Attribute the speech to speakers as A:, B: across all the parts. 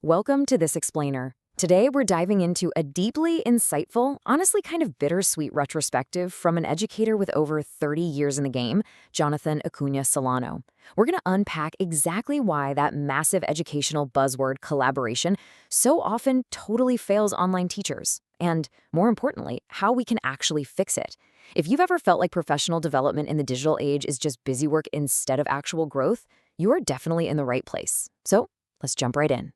A: Welcome to This Explainer. Today, we're diving into a deeply insightful, honestly kind of bittersweet retrospective from an educator with over 30 years in the game, Jonathan Acuna Solano. We're going to unpack exactly why that massive educational buzzword collaboration so often totally fails online teachers, and more importantly, how we can actually fix it. If you've ever felt like professional development in the digital age is just busy work instead of actual growth, you're definitely in the right place. So let's jump right in.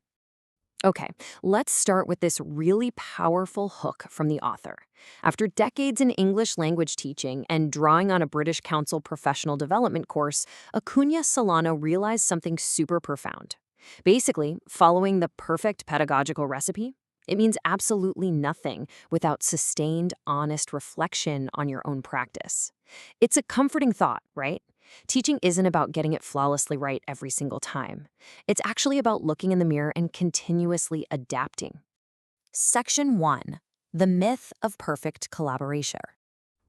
A: Okay, let's start with this really powerful hook from the author. After decades in English language teaching and drawing on a British Council professional development course, Acuna Solano realized something super profound. Basically, following the perfect pedagogical recipe, it means absolutely nothing without sustained, honest reflection on your own practice. It's a comforting thought, right? Teaching isn't about getting it flawlessly right every single time. It's actually about looking in the mirror and continuously adapting. Section 1. The Myth of Perfect Collaboration.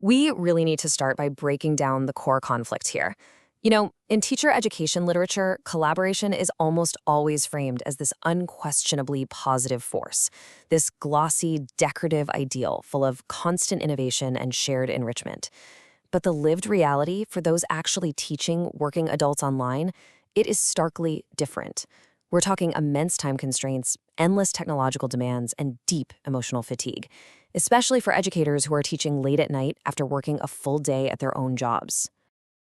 A: We really need to start by breaking down the core conflict here. In teacher education literature, collaboration is almost always framed as this unquestionably positive force, this glossy, decorative ideal full of constant innovation and shared enrichment. But the lived reality for those actually teaching working adults online, it is starkly different. We're talking immense time constraints, endless technological demands, and deep emotional fatigue, especially for educators who are teaching late at night after working a full day at their own jobs.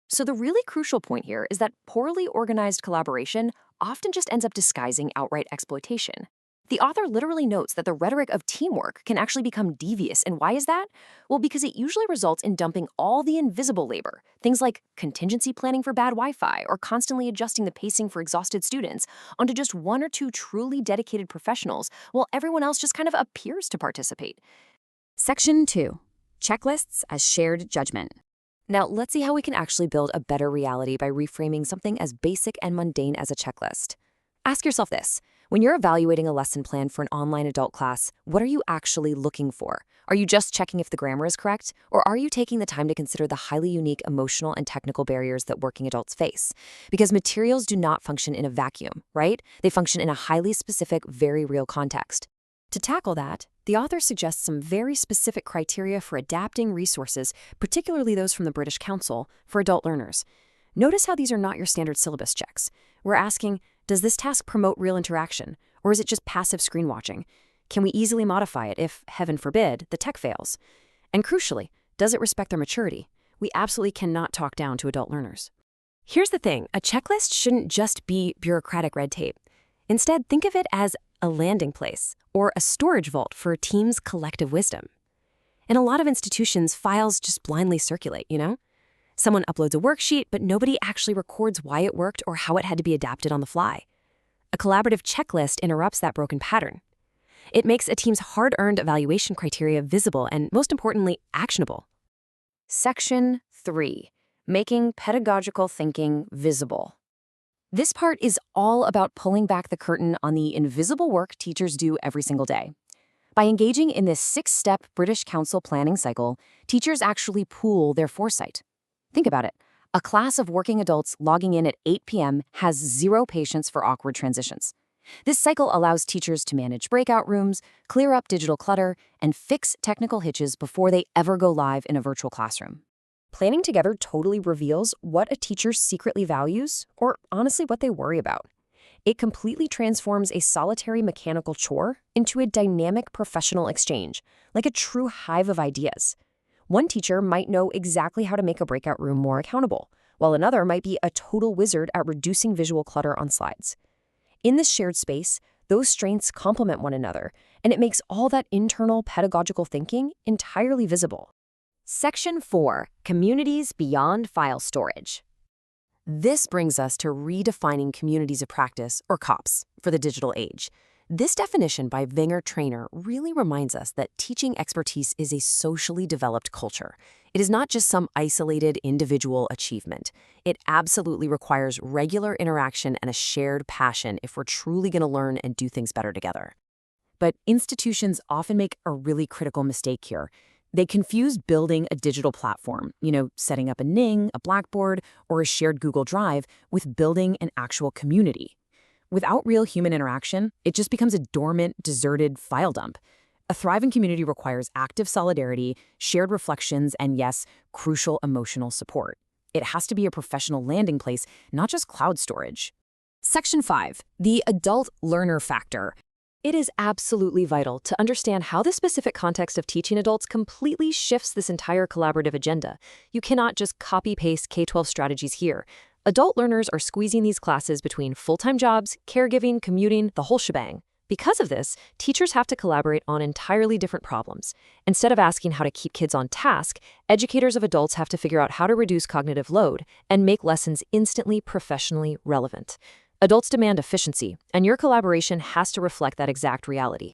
A: So the really crucial point here is that poorly organized collaboration often just ends up disguising outright exploitation. The author literally notes that the rhetoric of teamwork can actually become devious. And why is that? Well, because it usually results in dumping all the invisible labor, things like contingency planning for bad Wi-Fi or constantly adjusting the pacing for exhausted students, onto just one or two truly dedicated professionals, while everyone else just kind of appears to participate. Section 2. Checklists as shared judgment. Now, let's see how we can actually build a better reality by reframing something as basic and mundane as a checklist. Ask yourself this. When you're evaluating a lesson plan for an online adult class, what are you actually looking for? Are you just checking if the grammar is correct? Or are you taking the time to consider the highly unique emotional and technical barriers that working adults face? Because materials do not function in a vacuum, right? They function in a highly specific, very real context. To tackle that, the author suggests some very specific criteria for adapting resources, particularly those from the British Council, for adult learners. Notice how these are not your standard syllabus checks. We're asking, does this task promote real interaction, or is it just passive screen watching? Can we easily modify it if, heaven forbid, the tech fails? And crucially, does it respect their maturity? We absolutely cannot talk down to adult learners. Here's the thing, a checklist shouldn't just be bureaucratic red tape. Instead, think of it as a landing place or a storage vault for a team's collective wisdom. In a lot of institutions, files just blindly circulate, Someone uploads a worksheet, but nobody actually records why it worked or how it had to be adapted on the fly. A collaborative checklist interrupts that broken pattern. It makes a team's hard-earned evaluation criteria visible and, most importantly, actionable. Section 3. Making pedagogical thinking visible. This part is all about pulling back the curtain on the invisible work teachers do every single day. By engaging in this 6-step British Council planning cycle, teachers actually pool their foresight. Think about it. A class of working adults logging in at 8 p.m. has zero patience for awkward transitions. This cycle allows teachers to manage breakout rooms, clear up digital clutter, and fix technical hitches before they ever go live in a virtual classroom. Planning together totally reveals what a teacher secretly values, or honestly what they worry about. It completely transforms a solitary mechanical chore into a dynamic professional exchange, like a true hive of ideas. One teacher might know exactly how to make a breakout room more accountable, while another might be a total wizard at reducing visual clutter on slides. In this shared space, those strengths complement one another, and it makes all that internal pedagogical thinking entirely visible. Section 4. Communities Beyond File Storage. This brings us to redefining communities of practice, or COPS, for the digital age. This definition by Wenger Trainer really reminds us that teaching expertise is a socially developed culture. It is not just some isolated individual achievement. It absolutely requires regular interaction and a shared passion if we're truly going to learn and do things better together. But institutions often make a really critical mistake here. They confuse building a digital platform, setting up a Ning, a Blackboard, or a shared Google Drive, with building an actual community. Without real human interaction, it just becomes a dormant, deserted file dump. A thriving community requires active solidarity, shared reflections, and yes, crucial emotional support. It has to be a professional landing place, not just cloud storage. Section 5. The adult learner factor. It is absolutely vital to understand how the specific context of teaching adults completely shifts this entire collaborative agenda. You cannot just copy-paste K-12 strategies here. Adult learners are squeezing these classes between full-time jobs, caregiving, commuting, the whole shebang. Because of this, teachers have to collaborate on entirely different problems. Instead of asking how to keep kids on task, educators of adults have to figure out how to reduce cognitive load and make lessons instantly professionally relevant. Adults demand efficiency, and your collaboration has to reflect that exact reality.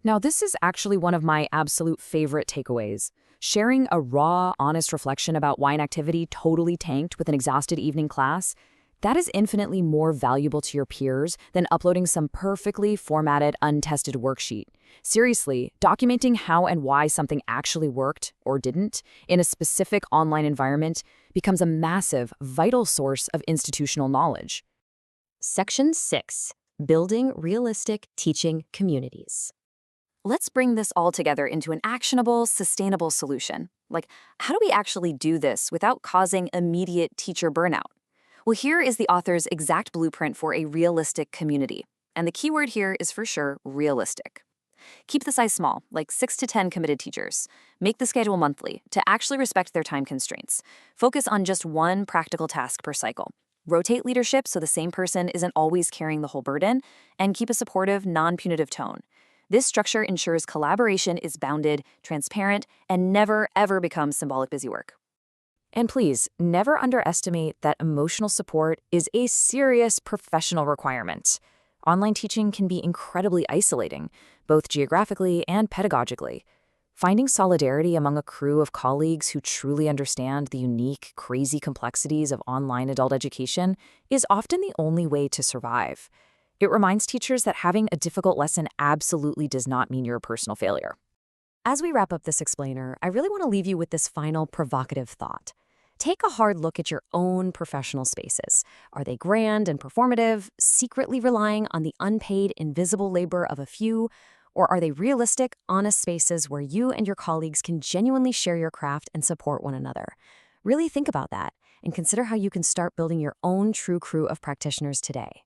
A: Now, this is actually one of my absolute favorite takeaways. Sharing a raw, honest reflection about why an activity totally tanked with an exhausted evening class, that is infinitely more valuable to your peers than uploading some perfectly formatted, untested worksheet. Seriously, documenting how and why something actually worked, or didn't, in a specific online environment becomes a massive, vital source of institutional knowledge. Section 6. Building realistic teaching communities. Let's bring this all together into an actionable, sustainable solution. Like, how do we actually do this without causing immediate teacher burnout? Well, here is the author's exact blueprint for a realistic community. And the keyword here is for sure realistic. Keep the size small, like 6 to 10 committed teachers. Make the schedule monthly to actually respect their time constraints. Focus on just one practical task per cycle. Rotate leadership so the same person isn't always carrying the whole burden, and keep a supportive, non-punitive tone. This structure ensures collaboration is bounded, transparent, and never, ever becomes symbolic busywork. And please, never underestimate that emotional support is a serious professional requirement. Online teaching can be incredibly isolating, both geographically and pedagogically. Finding solidarity among a crew of colleagues who truly understand the unique, crazy complexities of online adult education is often the only way to survive. It reminds teachers that having a difficult lesson absolutely does not mean you're a personal failure. As we wrap up this explainer, I really want to leave you with this final provocative thought. Take a hard look at your own professional spaces. Are they grand and performative, secretly relying on the unpaid, invisible labor of a few? Or are they realistic, honest spaces where you and your colleagues can genuinely share your craft and support one another? Really think about that and consider how you can start building your own true crew of practitioners today.